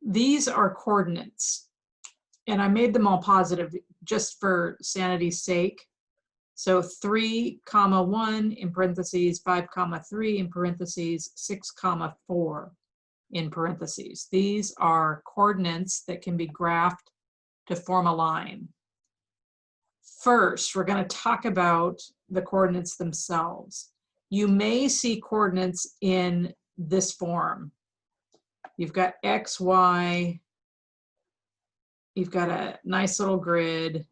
these are coordinates, and I made them all positive just for sanity's sake. So 3, 1 in parentheses, 5, 3 in parentheses, 6, 4 in parentheses. These are coordinates that can be graphed to form a line. First, we're going to talk about the coordinates themselves. You may see coordinates in this form. You've got X, Y, you've got a nice little grid,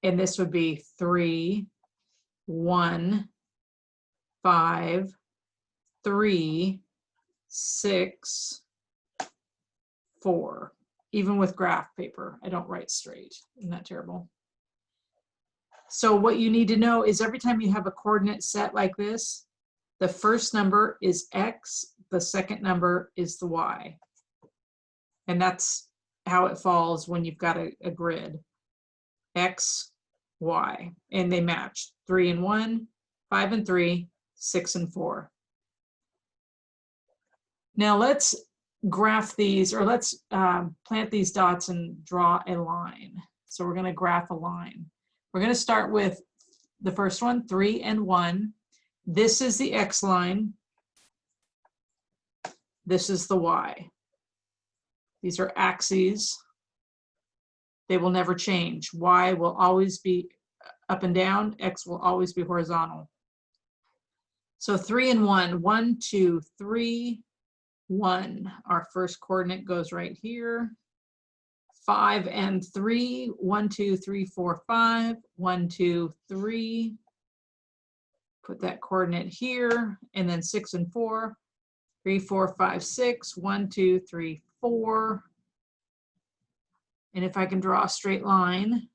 and this would be 3, 1, 5, 3, 6, 4. Even with graph paper, I don't write straight. Isn't that terrible? So what you need to know is every time you have a coordinate set like this, the first number is X, the second number is the Y. And that's how it falls when you've got a grid. X, Y, and they match. 3 and 1, 5 and 3, 6 and 4. Now let's graph these, or let's plant these dots and draw a line. So we're going to graph a line. We're going to start with the first one, 3 and 1. This is the X line. This is the Y. These are axes. They will never change. Y will always be up and down. X will always be horizontal. So 3 and 1, 1, 2, 3, 1. Our first coordinate goes right here. 5 and 3, 1, 2, 3, 4, 5, 1, 2, 3. Put that coordinate here, and then 6 and 4, 3, 4, 5, 6, 1, 2, 3, 4. And if I can draw a straight line,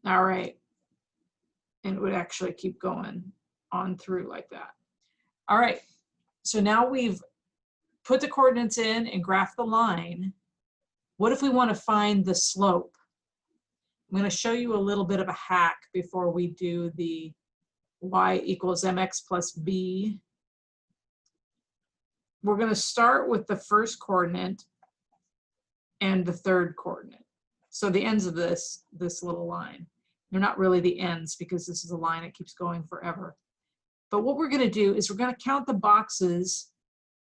all right, and it would actually keep going on through like that. All right, so now we've put the coordinates in and graphed the line. What if we want to find the slope? I'm going to show you a little bit of a hack before we do the y equals mx plus b. We're going to start with the first coordinate and the third coordinate. So the ends of this little line. They're not really the ends because this is a line that keeps going forever. But what we're going to do is we're going to count the boxes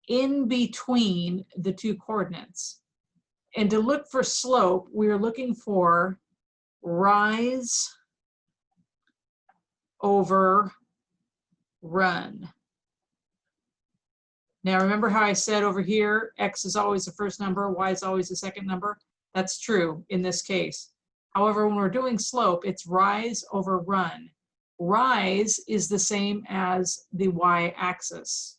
in between the two coordinates. And to look for slope, we are looking for rise over run. Now remember how I said over here, X is always the first number, Y is always the second number? That's true in this case. However, when we're doing slope, it's rise over run. Rise is the same as the y-axis.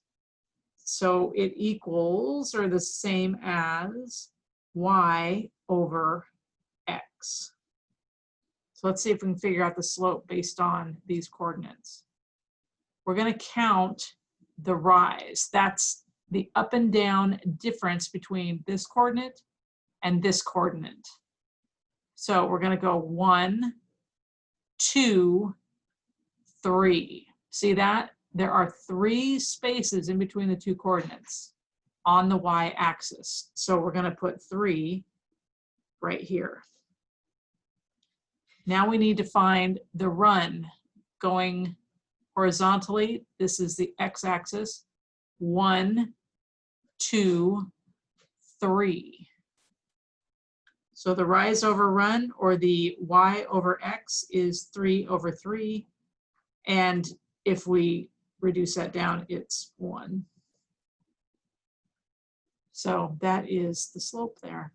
So it equals, or the same as, y over x. So let's see if we can figure out the slope based on these coordinates. We're going to count the rise. That's the up and down difference between this coordinate and this coordinate. So we're going to go 1, 2, 3. See that? There are 3 spaces in between the two coordinates on the y-axis. So we're going to put 3 right here. Now we need to find the run going horizontally. This is the x-axis. 1, 2, 3. So the rise over run, or the y over x, is 3 over 3. And if we reduce that down, it's 1. So that is the slope there.